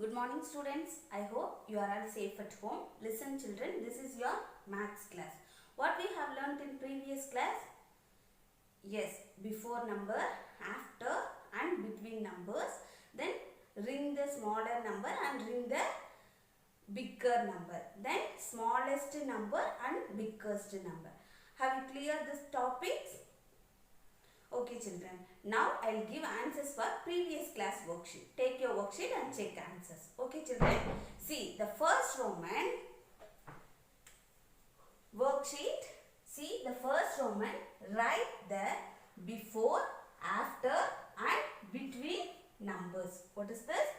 Good morning students. I hope you are all safe at home. Listen children, this is your maths class. What we have learnt in previous class? Yes, before number, after and between numbers. Then ring the smaller number and ring the bigger number. Then smallest number and biggest number. Have you cleared these topics? Okay children, now I will give answers for previous class worksheet. Take your worksheet and check answers. Okay children, see the first Roman worksheet. See the first Roman, write the before, after and between numbers. What is this?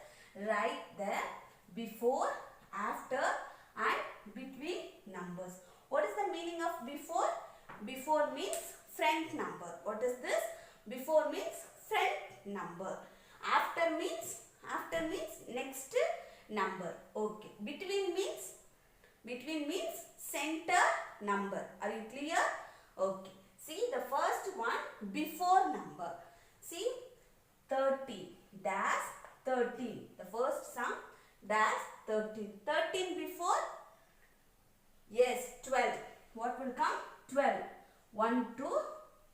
Write the before, after and between numbers. What is the meaning of before? Before means front number. What is this? Before means front number. After means next number. Okay. Between means center number. Are you clear? Okay. See the first one, before number. See 30 dash 13. The first sum dash 13. 13 before? Yes, 12. What will come? 12. 1 to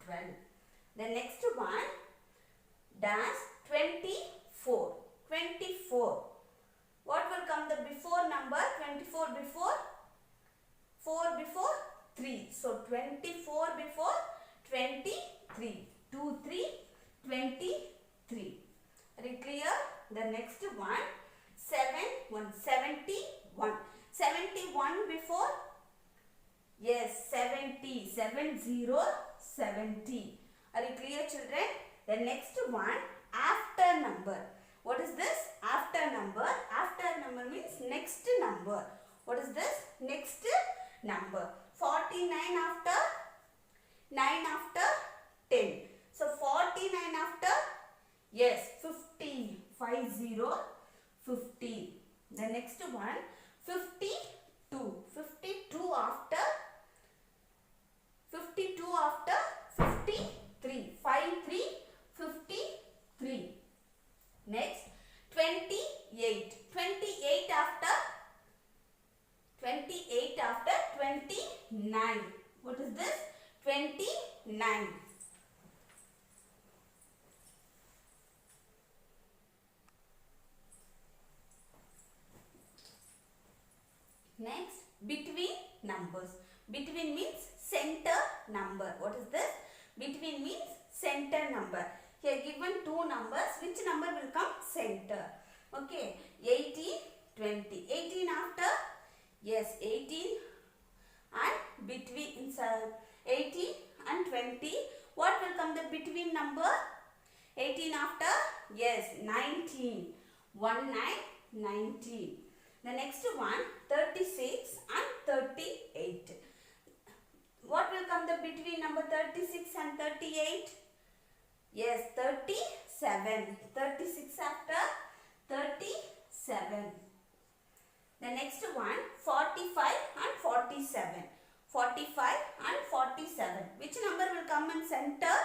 12. The next one, dash 24. 24. What will come the before number? 24 before? 4 before? 3. So 24 before 23. 2, 3, 23. Are you clear? The next one, 71. 71 before? Yes, 70. 70. Are you clear children? The next one, after number. What is this? After number. After number means next number. What is this? Next number. 49 after? 9 after? 10. So 49 after? Yes, 50. 50. The next one, 52. 52 after? 52 after? 53. 53. Next, 28. 28 after? 28 after? 29. What is this? 29. Next, between numbers. Between means center number. What is this? Between means center number. Here given two numbers. Which number will come? Center. Okay. 18, 20. 18 after? Yes, 18 and between 18 and 20. What will come the between number? 18 after? Yes, 19. 19. The next one, 36 and 38. What will come the between number 36 and 38? Yes, 37. 36 after? 37. The next one, 45 and 47. 45 and 47. Which number will come in center?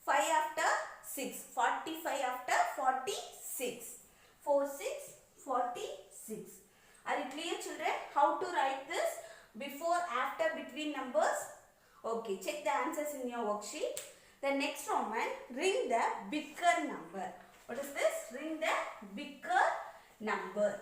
5 after 6. 45 after 46. 4, 6, 46. Are you clear children? How to write this? Before, after, between numbers? Okay, check the answers in your worksheet. The next Roman, ring the bigger number. What is this? Ring the bigger number.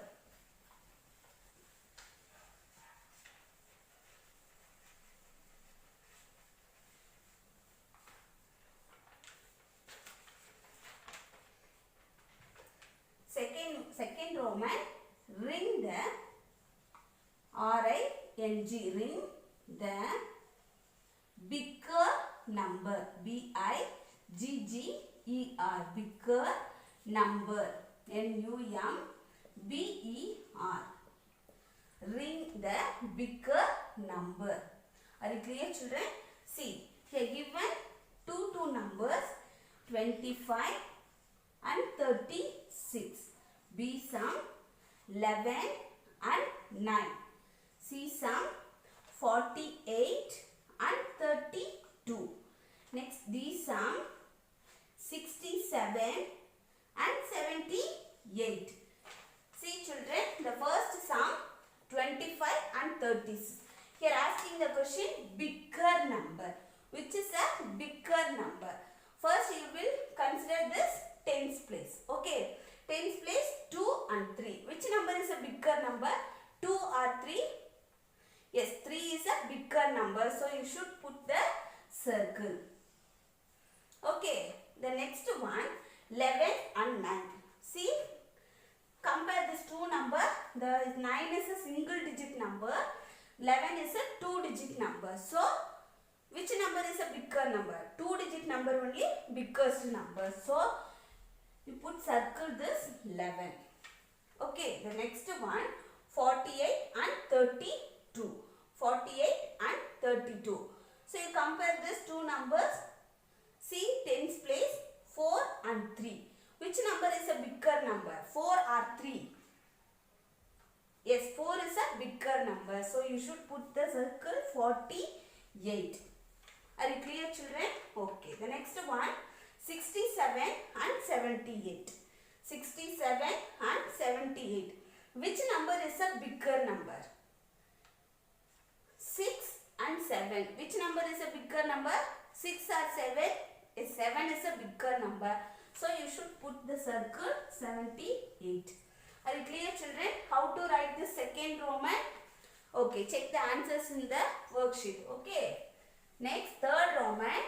Second Roman, ring the R-I-N-G, ring the bigger number, B-I-G-G-E-R, bigger number, N-U-M-B-E-R, ring the bigger number. Are you clear children? See, here given two numbers, 25 and 36. B sum 11 and 9. C sum 48 and 32. Next D sum 67 and 78. 8. See children, the first sum 25 and 36. Here asking the question bigger number. Which is a bigger number? First you will consider this tens place. Okay. Tens place 2 and 3. Which number is a bigger number? 2 or 3? Yes, 3 is a bigger number. So you should put the circle. Okay. The next one 11 and 9. See, compare these two number. The 9 is a single digit number. 11 is a 2 digit number. So, which number is a bigger number? 2 digit number only biggest number. So, you put circle this 11. Okay, the next one 48 and 32. 48 and 32. So, you compare these two numbers. See, tens place 4 and 3. Which number is a bigger number? 4 or 3? Yes, 4 is a bigger number. So, you should put the circle 48. Are you clear children? Okay. The next one 67 and 78. 67 and 78. Which number is a bigger number? 6 and 7. Which number is a bigger number? 6 or 7? 7 is a bigger number. So you should put the circle 78. Are you clear children? How to write the second Roman? Okay, check the answers in the worksheet. Okay. Next, third Roman.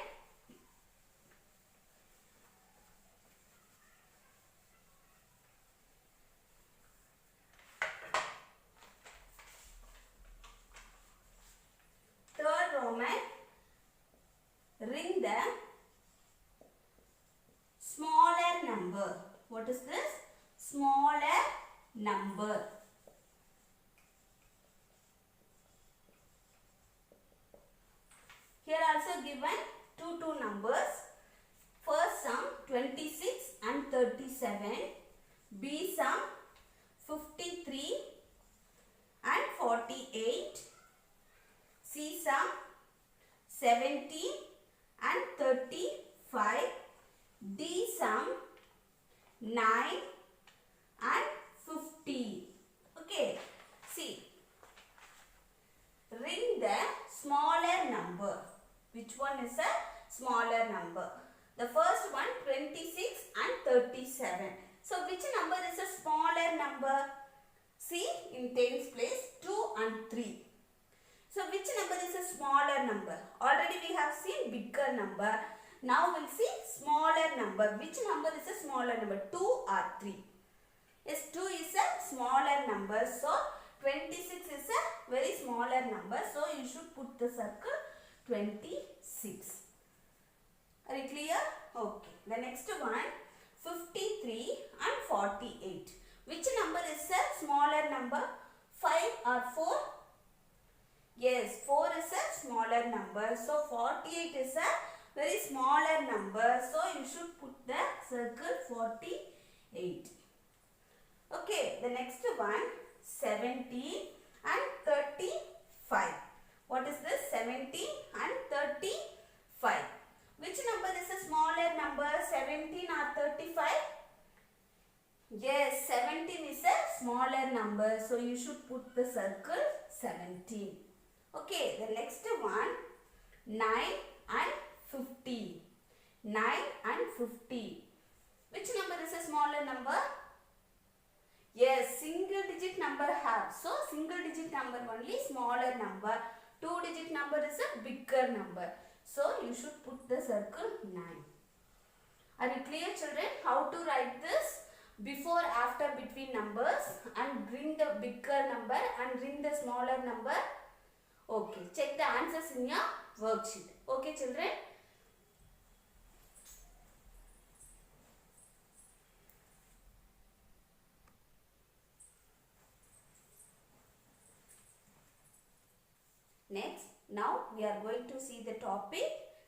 Third Roman. Ring the smaller number. What is this? Smaller number. Here also given two numbers. First sum 26 and 37. B sum 53 and 48. C sum 17 and 35. D sum 9 and 50. Okay. See. Ring the smaller number. Which one is a smaller number? The first one 26 and 37. So which number is a smaller number? See in tens place 2 and 3. So which number is a smaller number? Already we have seen bigger number. Now we'll see smaller number. Which number is a smaller number? 2 or 3? Yes, 2 is a smaller number. So 26 is a very smaller number. So you should put the circle 26. Are you clear? Okay. The next one 53 and 48. Which number is a smaller number? 5 or 4? Yes, 4 is a smaller number. So 48 is a very smaller number. So you should put the circle 48. Okay, the next one 17 and 35. What is this? 17 and 35. Which number is a smaller number? 17 or 35? Yes, 17 is a smaller number. So you should put the circle 17. Okay, the next one 9 and 50. 9 and 50. Which number is a smaller number? Yes, single digit number have. So single digit number only smaller number. 2 digit number is a bigger number. So you should put the circle 9. Are you clear children? How to write this? Before, after, between numbers and bring the bigger number and bring the smaller number. Okay, check the answers in your worksheet. Okay children? Next, now we are going to see the topic,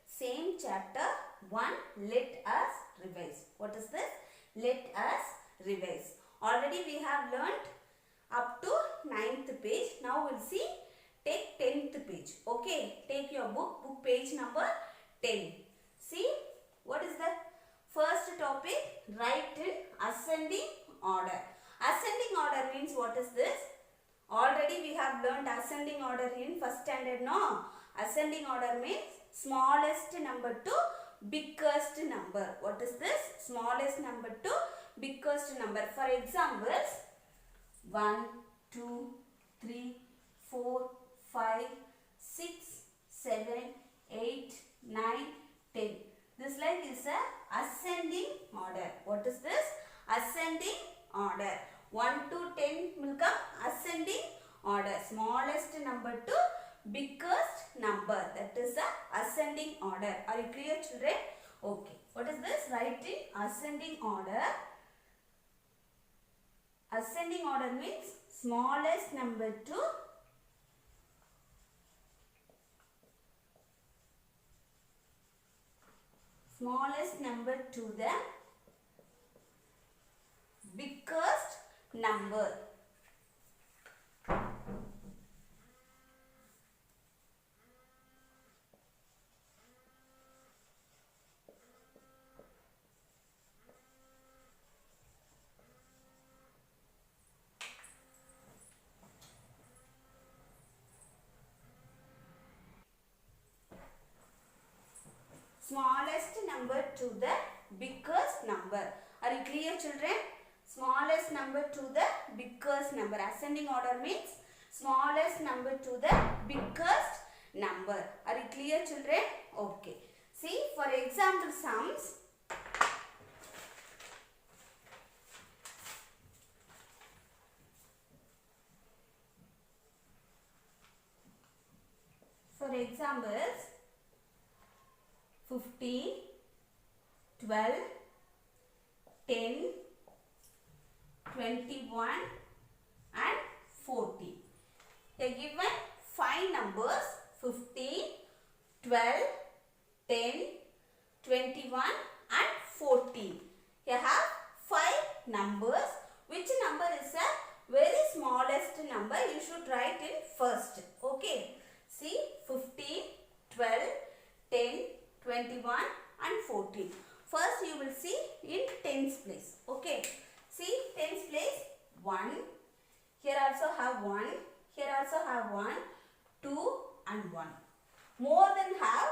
same chapter 1, let us revise. What is this? Let us revise. Already we have learnt up to 9th page. Now we'll see, take 10th page. Okay, take your book page number 10. See, what is the first topic? Write in ascending order. Ascending order means what is this? Already we have learned ascending order in first standard, no? Ascending order means smallest number to biggest number. What is this? Smallest number to biggest number. For examples, 1, 2, 3, 4, 5, 6, 7, 8, 9, 10. This like is a ascending order. What is this? Ascending order. 1 to 10 will come ascending order. Smallest number to biggest number. That is the ascending order. Are you clear, children? Okay. What is this? Write in ascending order. Ascending order means smallest number to the biggest number. Smallest number to the biggest number. Are you clear, children? Smallest number to the biggest number. Ascending order means smallest number to the biggest number. Are you clear, children? Okay. See, for example sums. For examples, 15, 12, 10, 21 and 14. They are given 5 numbers, 15, 12, 10, 21 and 14. Here have 5 numbers. Which number is the very smallest number? You should write in first. Okay. See, 15, 12, 10, 21 and 14. First you will see in tens place. Okay. See, tens place 1. Here also have 1. Here also have 1, 2 and 1. More than have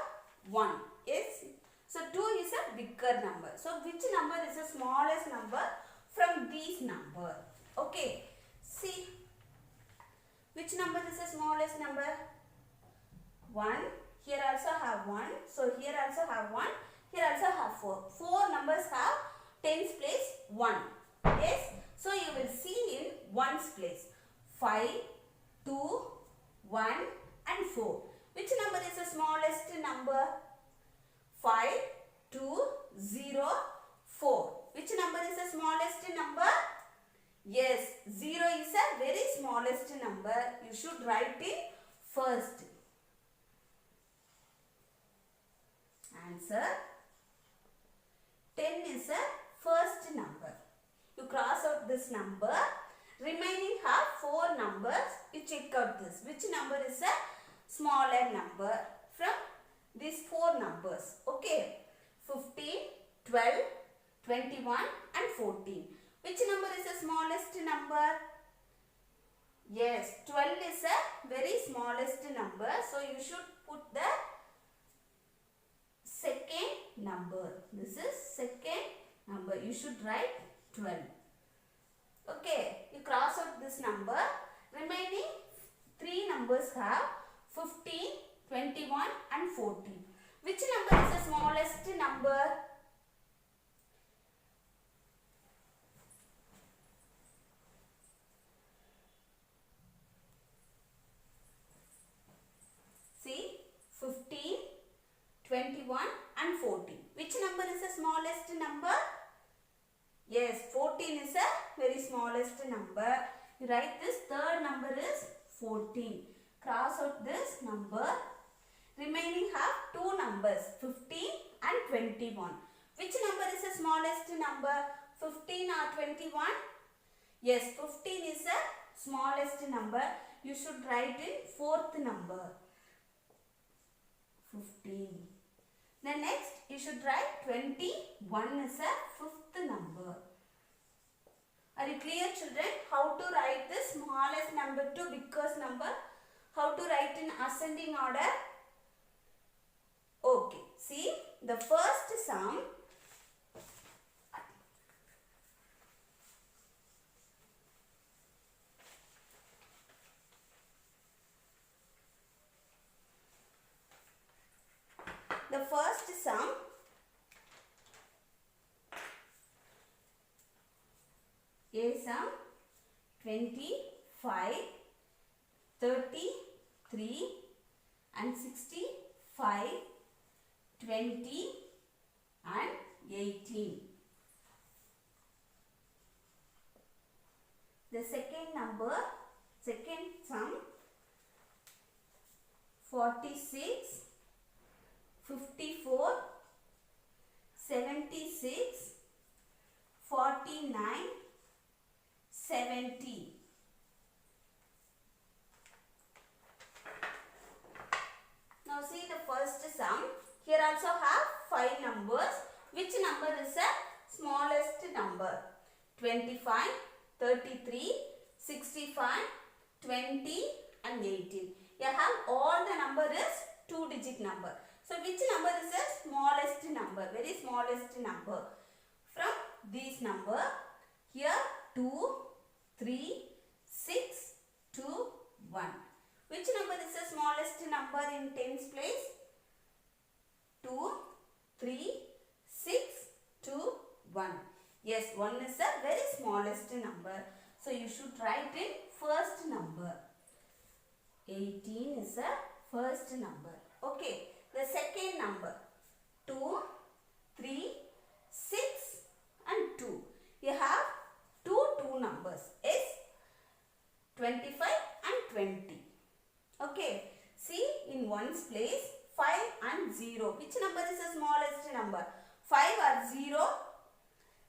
1. Yes. So 2 is a bigger number. So which number is the smallest number from these number? Okay. See, which number is the smallest number? 1. Here also have 1. So here also have 1. Here also have 4. 4 numbers have tens place 1. Yes. So you will see in ones place 5, 2, 1 and 4. Which number is the smallest number? 5, 2, 0, 4. Which number is the smallest number? Yes, 0 is a very smallest number. You should write it first. Answer. 10 is a first number. You cross out this number. Remaining have 4 numbers. You check out this. Which number is a smaller number from these 4 numbers? Okay. 15, 12, 21 and 14. Which number is the smallest number? Yes, 12 is a very smallest number. So you should put the second number. This is second number. You should write 12. Okay, you cross out this number. Remaining 3 numbers have 15, 21 and 14. Which number is the smallest number? See, 15, 21 and 14. Which number is the smallest number? Yes, 14 is a very smallest number. You write this. Third number is 14. Cross out this number. Remaining have 2 numbers, 15 and 21. Which number is the smallest number? 15 or 21? Yes, 15 is the smallest number. You should write in fourth number. 15. Then next you should write 21 is a fifth number. Are you clear, children? How to write the smallest number to biggest number? How to write in ascending order? Okay. See, the first sum. The first sum is sum 25, 33 and 65, 20 and 18. The second sum 46, 54, 76, 49, 70. Now see the first sum. Here also have 5 numbers. Which number is the smallest number? 25, 33, 65, 20 and 18. You have all the number is 2-digit number. So which number is the smallest number? Very smallest number. From this number, here 2, 3, 6, 2, 1. Which number is the smallest number in tens place? 2, 3, 6, 2, 1. Yes, 1 is the very smallest number. So you should write in first number. 18 is the first number. Okay. The second number 2, 3, 6 and 2. You have two numbers is 25 and 20. Okay. See in ones place 5 and 0. Which number is the smallest number? 5 or 0?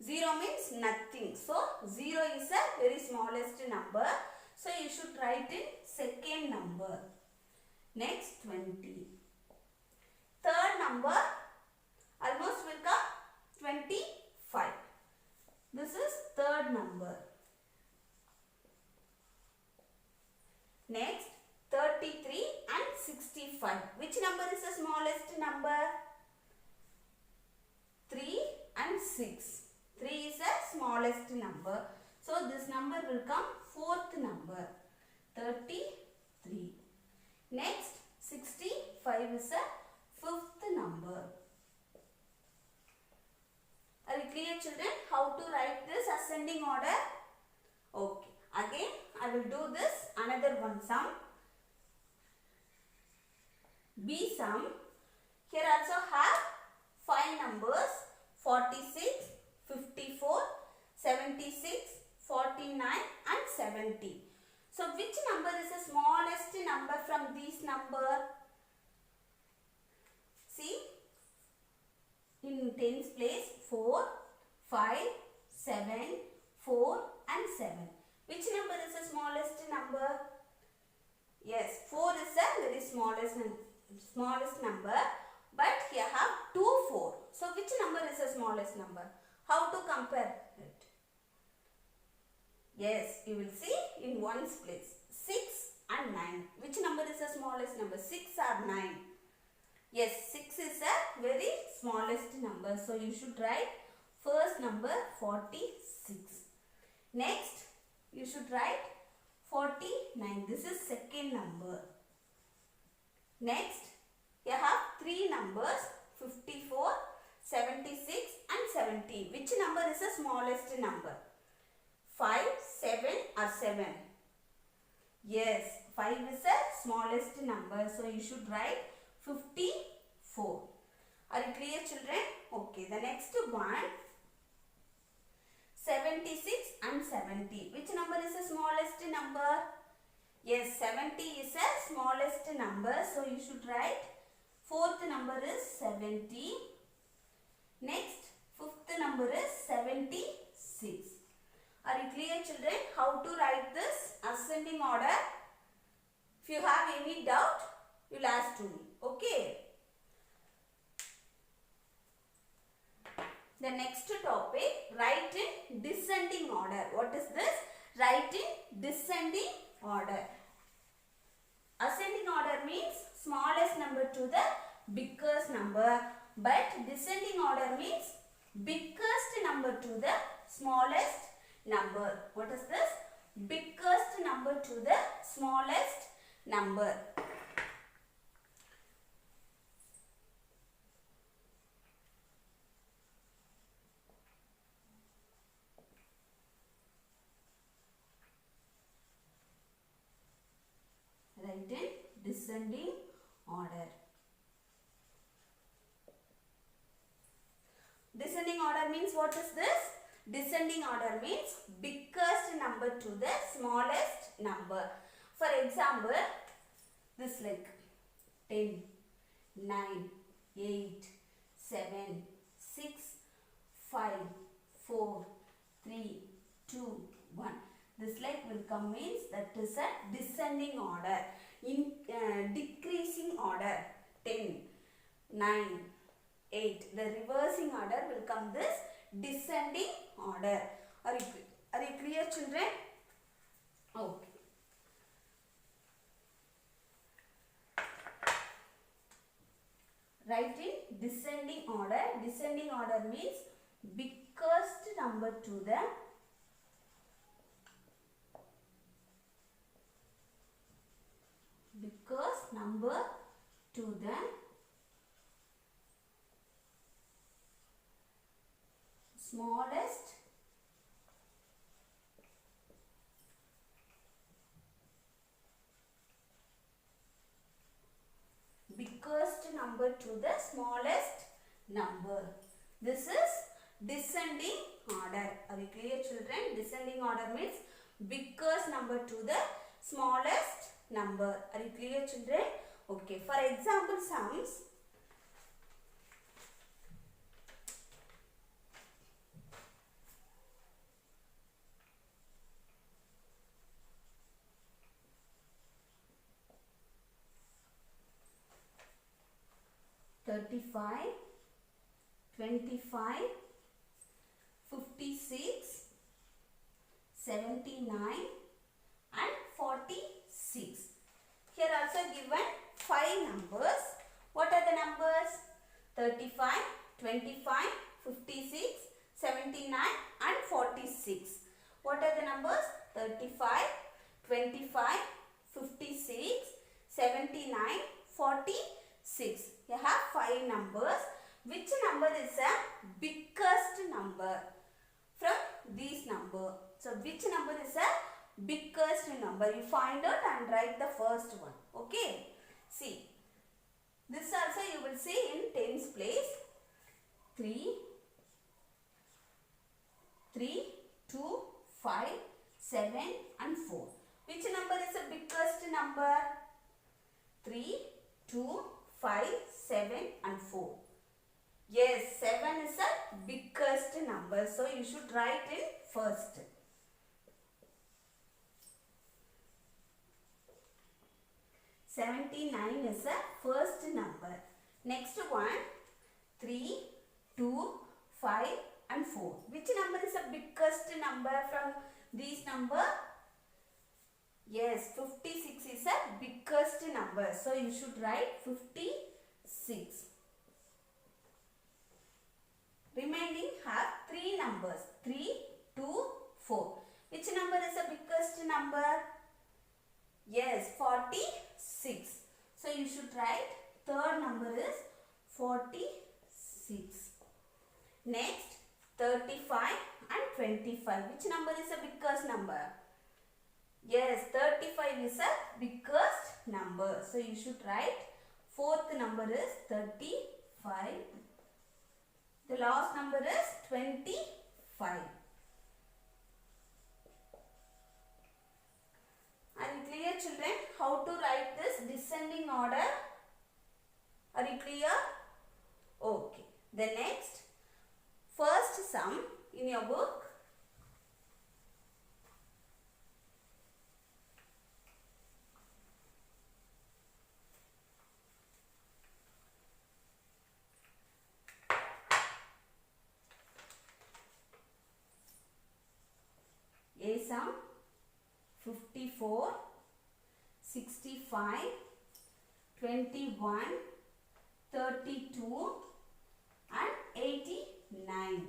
0 means nothing. So 0 is the very smallest number. So you should write in second number. Next 20. Third number almost will come 25. This is third number. Next 33 and 65. Which number is the smallest number? 3 and 6. 3 is the smallest number. So this number will come fourth number. 33. Next 65 is the fifth number. Are you clear, children? How to write this ascending order? Okay. Again, I will do this another one sum. B sum. Here also have 5 numbers 46, 54, 76, 49 and 70. So which number is the smallest number from these number? See, in tens place 4, 5, 7, 4 and 7. Which number is the smallest number? Yes, 4 is the very smallest number. But here have 2 4. So which number is the smallest number? How to compare it? Yes, you will see in ones place 6 and 9. Which number is the smallest number? 6 or 9? Yes, 6 is the very smallest number. So you should write first number 46. Next, you should write 49. This is second number. Next, you have 3 numbers 54, 76 and 70. Which number is the smallest number? 5, 7 or 7? Yes, 5 is the smallest number. So you should write 54. Are you clear, children? Okay, the next one 76 and 70. Which number is the smallest number? Yes, 70 is the smallest number. So you should write fourth number is 70. Next, fifth number is 76. Are you clear, children? How to write this ascending order? If you have any doubt, you will ask to me. Okay. The next topic, write in descending order. What is this? Write in descending order. Ascending order means smallest number to the biggest number, but descending order means biggest number to the smallest number. What is this? Biggest number to the smallest number. Write in descending order. Descending order means what is this? Descending order means biggest number to the smallest number. For example, this like 10, 9, 8, 7, 6, 5, 4, 3, 2, 1. This like will come means that is a descending order. In decreasing order, 10, 9, 8. The reversing order will come this descending order. Are you clear, children? Okay. Write in descending order. Descending order means biggest number to the biggest number to the smallest biggest number to the smallest number. This is descending order. Are you clear, children? Descending order means biggest number to the smallest number. Are you clear, children? Okay. For example, sums. $35, $25, $56, $79 and $46. Here also given 5 numbers. What are the numbers? 35, 25, 56, 79 and 46. What are the numbers? 35, 25, 56, 79, 46. You have 5 numbers. Which number is the biggest number from these number? So which number is the biggest number? You find out and write the first one. Okay. See. This also you will see in tens place. 3, 2, 5, 7 and 4. Which number is the biggest number? 3, 2, 5, 7 and 4. Yes, 7 is the biggest number. So you should write in first. 79 is the first number. Next one, 3, 2, 5 and 4. Which number is the biggest number from these number? Yes, 56 is the biggest number. So you should write 56. Remaining have 3 numbers. 3, 2, 4. Which number is the biggest number? Yes, 46. So you should write third number is 46. Next, 35 and 25. Which number is the biggest number? Yes, 35 is the biggest number. So you should write fourth number is 35. The last number is 25. Are you clear, children? How to write this descending order? Are you clear? Okay. The next, first sum in your book. sum 54, 65, 21, 32 and 89.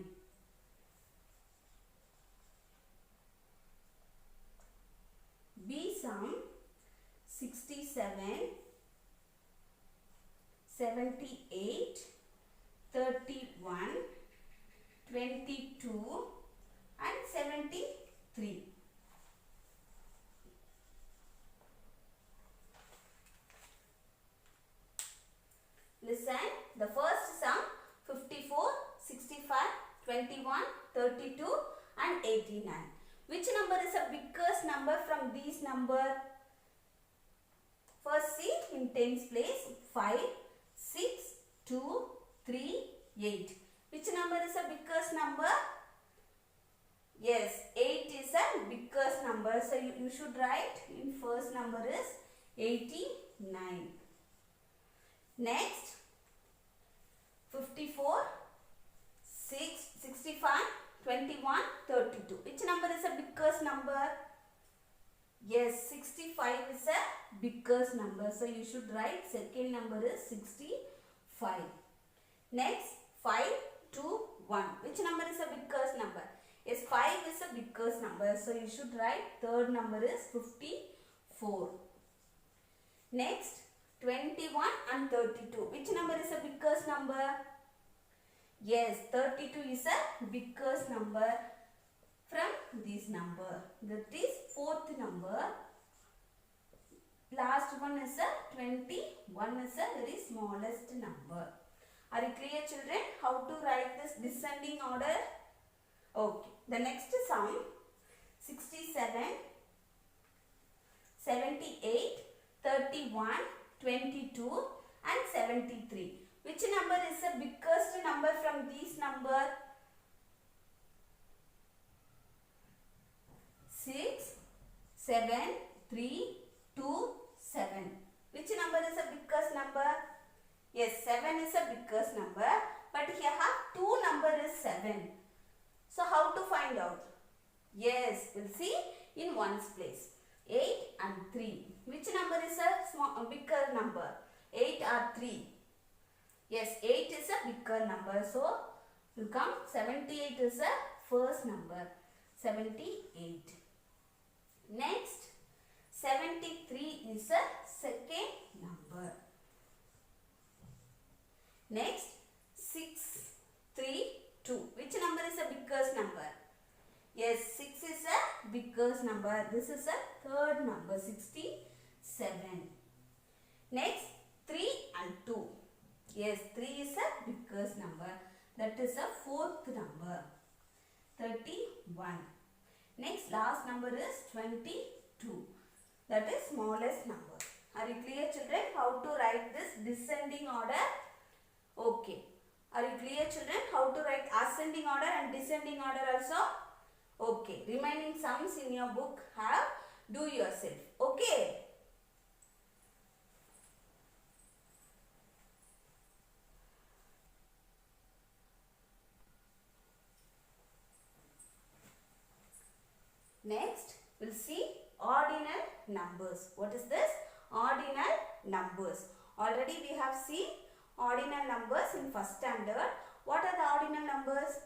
B sum 67, 78, 31, 22 and 73. Listen, the first sum 54, 65, 21, 32 and 89. Which number is the biggest number from these number? First see in tens place 5, 6, 2, 3, 8. Which number is the biggest number? Yes, 8 is the biggest number. So you should write in first number is 89. Next 54, 6, 65, 21, 32. Which number is the biggest number? Yes, 65 is the biggest number. So you should write second number is 65. Next 5, 2, 1. Which number is the biggest number? Yes, 5 is the biggest number. So you should write third number is 54. Next 21 and 32. Which number is the biggest number? Yes, 32 is the biggest number from this number. That is fourth number. Last one is a 21 is a very smallest number. Are you clear, children? How to write this descending order? Okay. The next sum 67, 78, 31, 22 and 73. Which number is the biggest number from these number? 6, 7, 3, 2, 7. Which number is the biggest number? Yes, 7 is the biggest number. But here have two number is 7. So how to find out? Yes, we'll see in ones place. 8 and 3. Which number is a bigger number? 8 or 3? Yes, 8 is a bigger number. So, will come 78 is the first number. 78. Next, 73 is the second number. Next, 6, 3, 2. Which number is the biggest number? Yes, 6 is the biggest number. This is the third number, 67. Next, 3 and 2. Yes, 3 is the biggest number. That is the fourth number, 31. Next, last number is 22. That is smallest number. Are you clear, children? How to write this descending order? Okay. Are you clear, children? How to write ascending order and descending order also? Okay. Remaining sums in your book have do yourself. Okay. Next, we'll see ordinal numbers. What is this? Ordinal numbers. Already we have seen ordinal numbers in first standard. What are the ordinal numbers?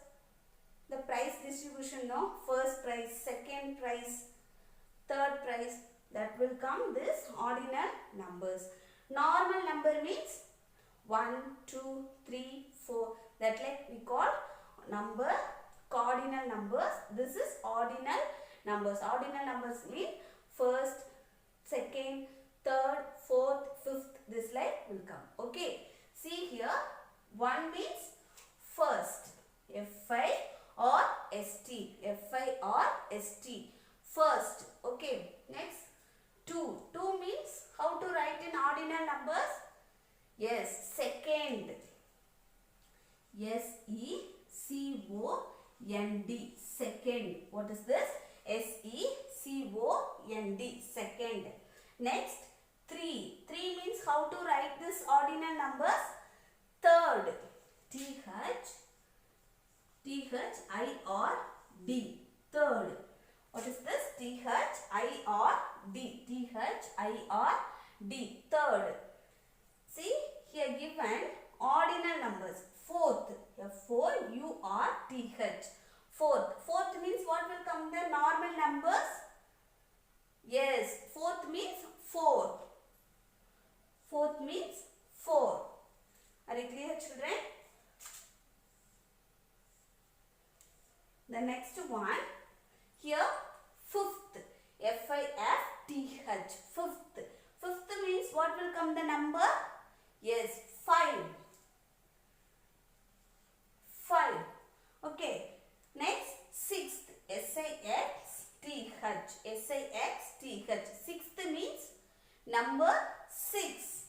The price distribution, no? First prize, second prize, third prize. That will come this ordinal numbers. Normal number means 1, 2, 3, 4. That like we call number, cardinal numbers. This is ordinal numbers. Ordinal numbers mean first, second, third, fourth, fifth. This like will come. Okay. See here, 1 means first. F-I or S-T. F-I or S-T. First. Okay. Next, 2. 2 means how to write in ordinal numbers? Yes, second. S-E-C-O-N-D. Second. What is this? S-E-C-O-N-D. Second. Next, 3. 3 means how to write this ordinal numbers? Third. T-H-I-R-D. Third. What is this? T-H-I-R-D. T-H-I-R-D. Third. See, here given ordinal numbers. Fourth. F-O-U-R-T-H. Fourth. Fourth means what will come? The normal numbers? Yes. Fourth means 4. Fourth means 4. Are you clear, children? The next one. Here, fifth. F-I-F-T-H. Fifth. Fifth means what will come the number? Yes, 5. 5. Okay. Next, sixth. S-I-X-T-H. S-I-X-T-H. Sixth means number 6.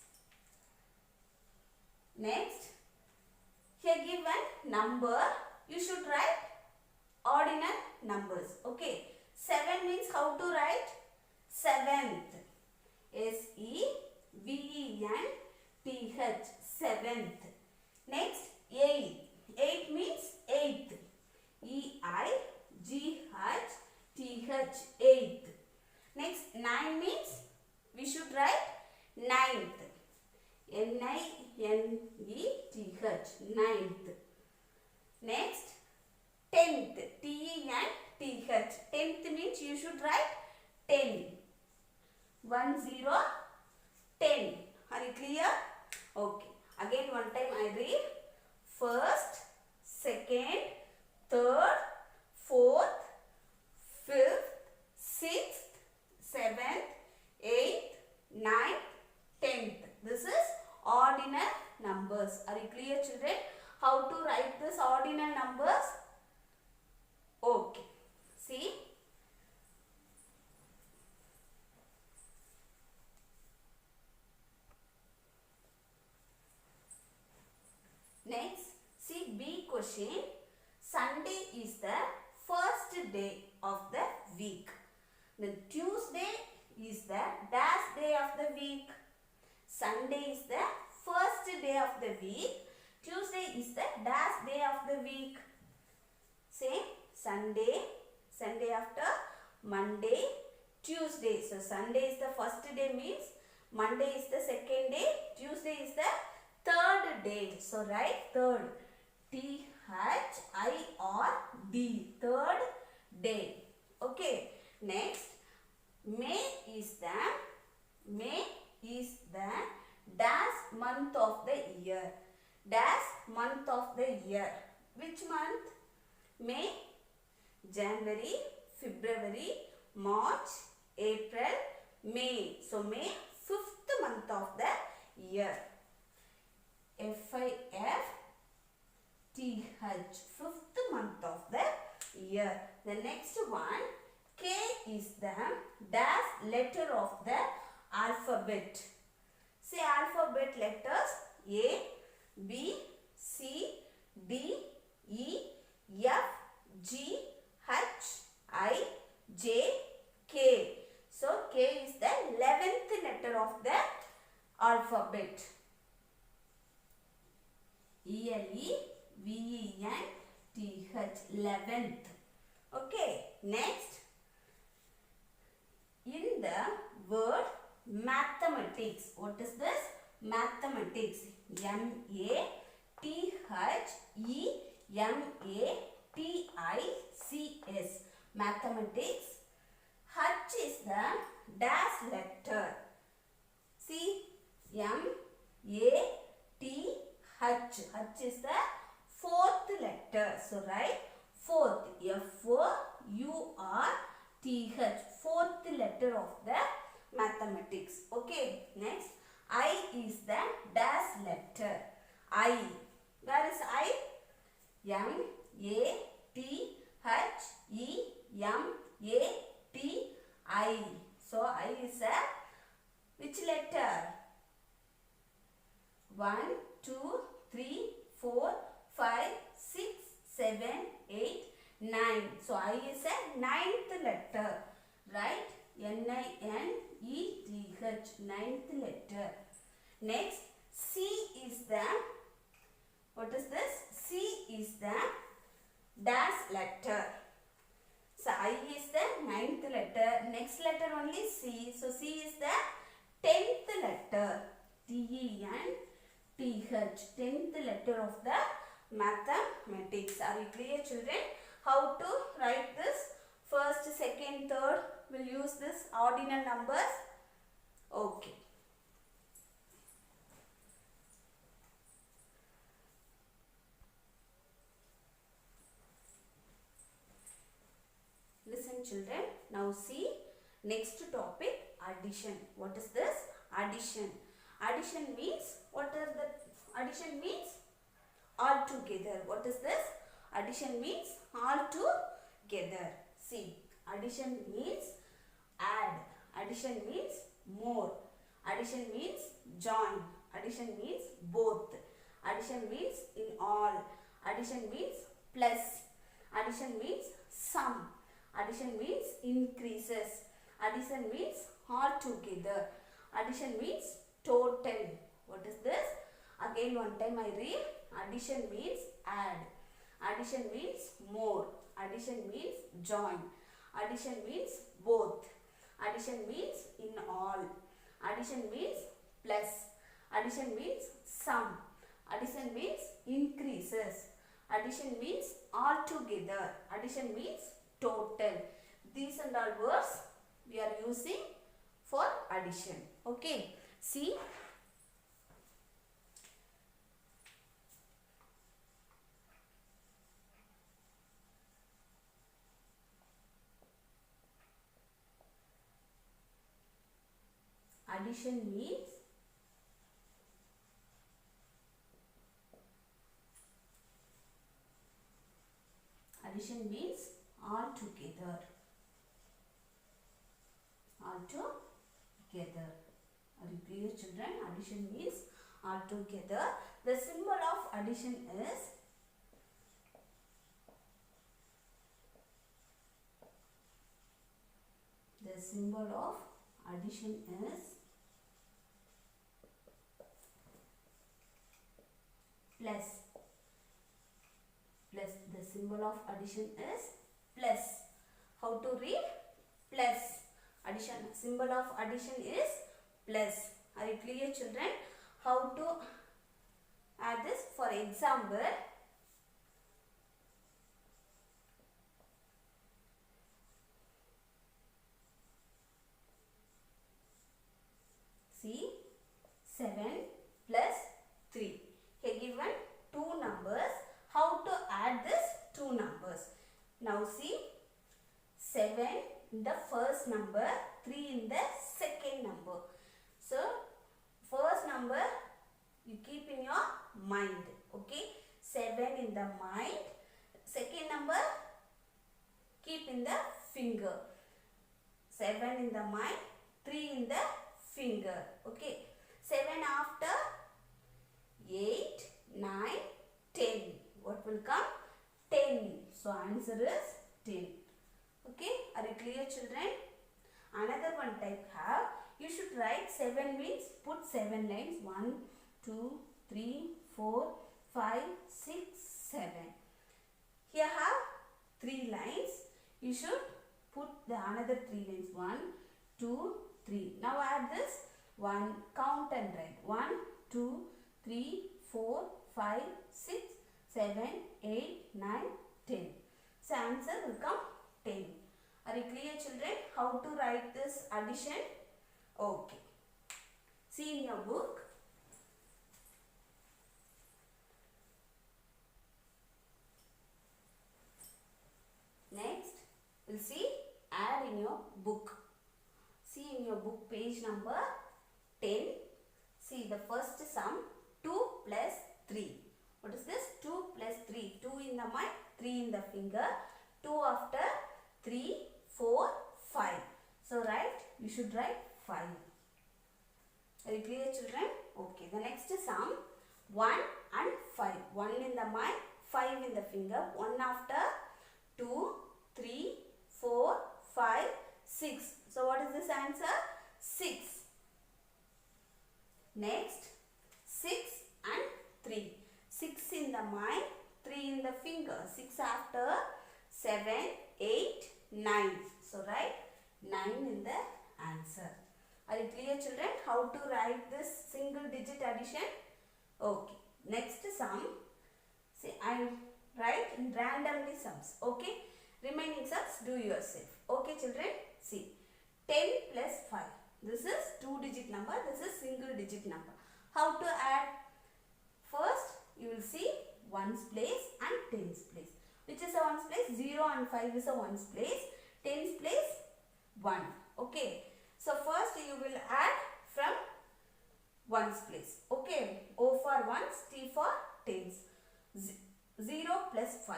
Next, here given number, you should write ordinal numbers. Okay. 7 means how to write? Seventh. S-E-V-E-N-T-H. Seventh. Next, 8. 8 means eighth. E-I-G-H-T-H. Eighth. Next, 9 means we should write ninth. N-I-N-E-T-H. Ninth. Next, 10th. T-E-N-T-H. 10th means you should write 10. 1, 0, 10. Are you clear? Okay. Again one time I read. First, second, third, fourth, fifth, sixth, seventh, eighth, ninth, 10th. This is ordinal numbers. Are you clear, children? How to write this ordinal numbers? Okay. See? Next, see B question. Sunday is the first day of the week. Then Tuesday is the last day of the week. Sunday is the first day of the week. Tuesday is the last day of the week. Same. Sunday. Sunday after Monday. Tuesday. So Sunday is the first day means Monday is the second day. Tuesday is the third day. So write third. T-H-I-R-D. Third day. Okay. Next. May is the dash month of the year. Dash month of the year. Which month? May, January, February, March, April, May. So May, 5th month of the year. F-I-F-T-H. 5th month of the year. The next one, K is the dash letter of the alphabet. Say alphabet letters A, B, C, D, E, F, G, H, I, J, K. So K is the 11th letter of the alphabet. E-L-E-V-E-N-T-H. 11th. Okay. Next. In the word mathematics. What is this? Mathematics. M-A-T-H-E-M-A-T-I-C-S. Mathematics. H is the dash letter. See? M-A-T-H. H is the 4th letter. So write 4th. F-O-U-R-T-H. 4th letter of the mathematics. Okay. Next. I is the dash letter. I. Where is I? M-A-T-H-E-M-A-T-I. So I is a which letter? 1, 2, 3, 4, 5, 6, 7, 8, 9. So I is a 9th letter. Right? N-I-N-E-T-H. 9th letter. Next, C is the, what is this? C is the dash letter. So I is the 9th letter. Next letter only C. So C is the 10th letter. T-E-N-T-H. 10th letter of the mathematics. Are you clear, children? How to write this? First, second, third. We'll use this ordinal numbers. Okay. Listen, children. Now see next topic, addition. What is this? Addition. Addition means, what are the addition means? All together. What is this? Addition means all together. See, addition means add. Addition means more. Addition means join. Addition means both. Addition means in all. Addition means plus. Addition means sum. Addition means increases. Addition means all together. Addition means total. What is this? Again one time I read. Addition means add. Addition means more. Addition means join. Addition means both. Addition means in all. Addition means plus. Addition means sum. Addition means increases. Addition means all together. Addition means total. These and all words we are using for addition. Okay. See. Addition means all together. All together. Are you clear, children? Addition means all together. The symbol of addition is plus. Plus. The symbol of addition is plus. How to read? Plus. Addition. Symbol of addition is plus. Are you clear, children? How to add this? For example, see, 7 plus 3. Here given two numbers. How to add this two numbers? Now see, 7 in the first number, 3 in the second number. So, first number you keep in your mind. Okay, 7 in the mind. Second number keep in the finger. 7 in the mind, 3 in the finger. Okay, 7 after 8, 9, 10. What will come? 10. So answer is 10. Okay, are you clear, children? Another one type have, you should write 7 means put 7 lines. 1, 2, 3, 4, 5, 6, 7. Here have 3 lines. You should put the another 3 lines. 1, 2, 3. Now add this 1. Count and write. 1, 2, 3, 4, 5, 6, 7, 8, 9, 10. So answer will come 10. Are you clear, children? How to write this addition? Okay. See in your book. Next, we'll see add in your book. See in your book page number 10. See the first sum 2 plus 3. What is this? 2 plus 3. 2 in the mind, 3 in the finger. 2 after 3, 4, 5. So write, you should write 5. Are you clear, children? Okay. The next sum 1 and 5. 1 in the mind, 5 in the finger. 1 after 2, 3, 4, 5, 6. So what is this answer? 6. Next 6 and 3. 6 in the mind, 3 in the finger. 6 after 7, 8, 9. So write 9 in the answer. Are you clear, children, how to write this single digit addition? Okay. Next sum. See, I write in randomly sums. Okay. Remaining sums do yourself. Okay, children. See, 10 plus 5. This is 2-digit number. This is single digit number. How to add? First, you will see ones place and tens place. Which is a ones place? 0 and 5 is a ones place. Tens place 1. Okay. So first you will add from ones place. Okay. O for ones, T for tens. 0 plus 5.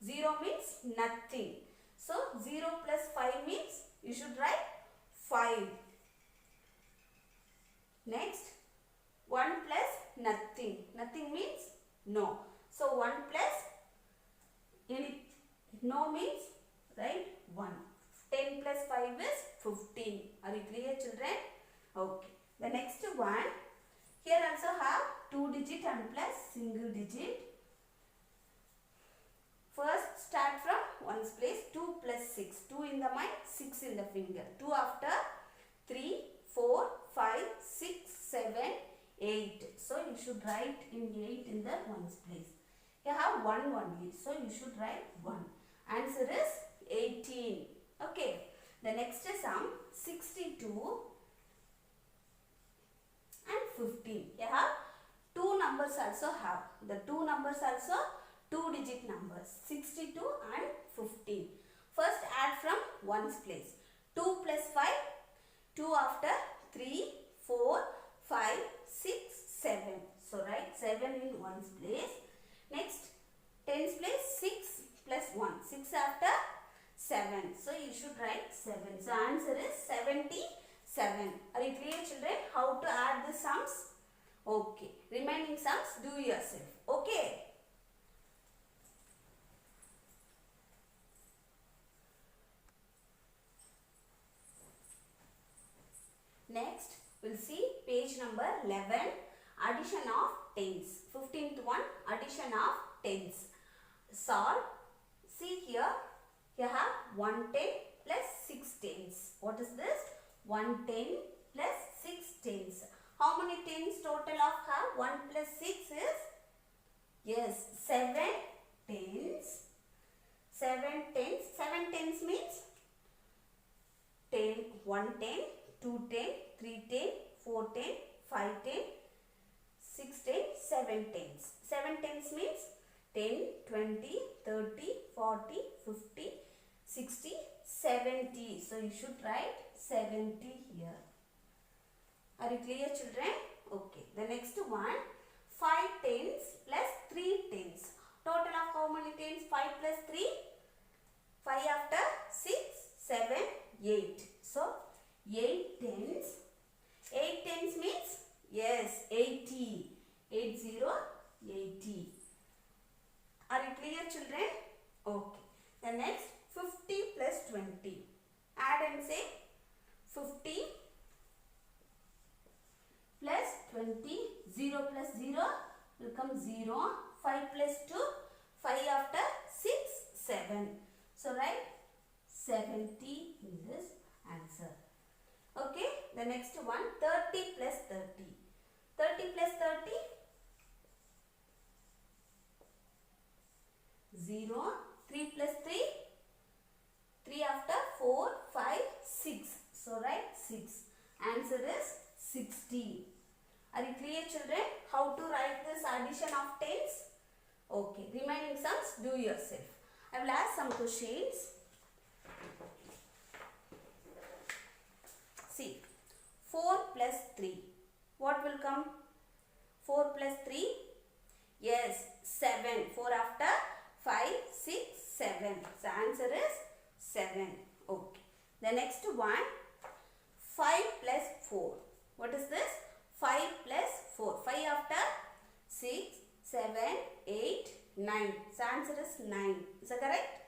0 means nothing. So 0 plus 5 means you should write 5. Next, 1 plus nothing. Nothing means no. So 1 plus no means right 1. 10 plus 5 is 15. Are you clear, children? Okay. The next one, here also have 2-digit and plus single digit. First start from ones place. 2 plus 6. 2 in the mind, 6 in the finger. 2 after 3, 4, 5, 6, 7, 8. So you should write in 8 in the ones place. You have 1 only. So you should write 1. Answer is 18. Okay. The next sum 62 and 15. You have 2 numbers also have. The 2 numbers also 2-digit numbers. 62 and 15. First add from ones place. 2 plus 5. 2 after 3, 4, 5, 6, 7. So write 7 in ones place. Next, tens place 6 plus 1. 6 after 7. So you should write 7. So answer is 77. Are you clear, children, how to add the sums? Okay. Remaining sums do yourself. Okay. Next, we'll see page number 11. Addition of tens. 15th one, addition of tens. Solve. See here. You have 110 plus 6 tens. What is this? 110 plus 6 tens. How many tens total of have? 1 plus 6 is? Yes, 7 tens. 7 tens. 7 tens means 10, 110, 210, 310, 410, 510, 610, 7 tens. 7 tens means 10, 20, 30, 40, 50, 60, 70. So you should write 70 here. Are you clear, children? Okay. The next one, 5 tens plus 3 tens. Total of how many tens? 5 plus 3? 5 after 6, 7, 8. So 8 tens. 8 tens means? Yes, 80. 80, 80. Are you clear, children? Okay. The next, 50 plus 20. Add and say 50 plus 20. 0 plus 0 will come 0. 5 plus 2. 5 after 6, 7. So write 70 in this answer. Okay. The next one, 30 plus 30. 30 plus 30. 0. 3 plus 3. 3 after 4, 5, 6. So write 6. Answer is 60. Are you clear, children, how to write this addition of tens? Okay. Remaining sums do yourself. I will ask some questions. See. 4 plus 3. What will come? 4 plus 3? Yes, 7. 4 after 5, 6, 7. So answer is 7. Okay. The next one, 5 plus 4. What is this? 5 plus 4. 5 after 6, 7, 8, 9. So answer is 9. Is that correct?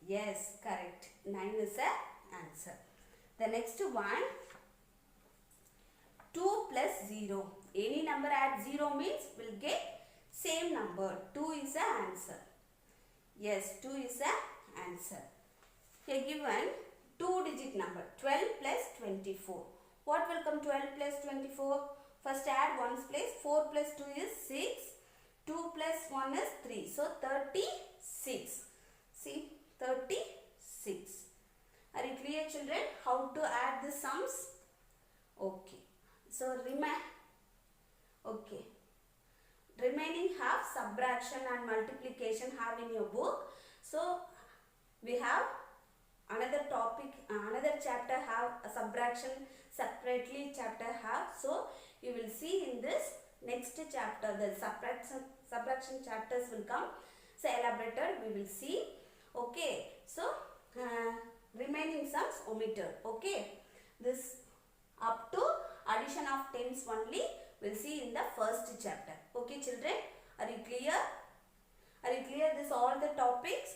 Yes, correct. 9 is the answer. The next one, 2 plus 0. Any number add 0 means will get same number. 2 is the answer. Yes, 2 is the answer. Okay, given 2-digit number 12 plus 24. What will come 12 plus 24? First add 1's place. 4 plus 2 is 6. 2 plus 1 is 3. So 36. See, 36. Are you clear, children? How to add the sums? Okay. So remaining have subtraction and multiplication have in your book. So we have another topic, another chapter have a subtraction separately chapter have. So you will see in this next chapter the subtraction chapters will come. So elaborated we will see. Okay. So remaining sums omitted. Okay. This up to addition of tens only we'll see in the first chapter. Okay, children, are you clear? Are you clear this all the topics?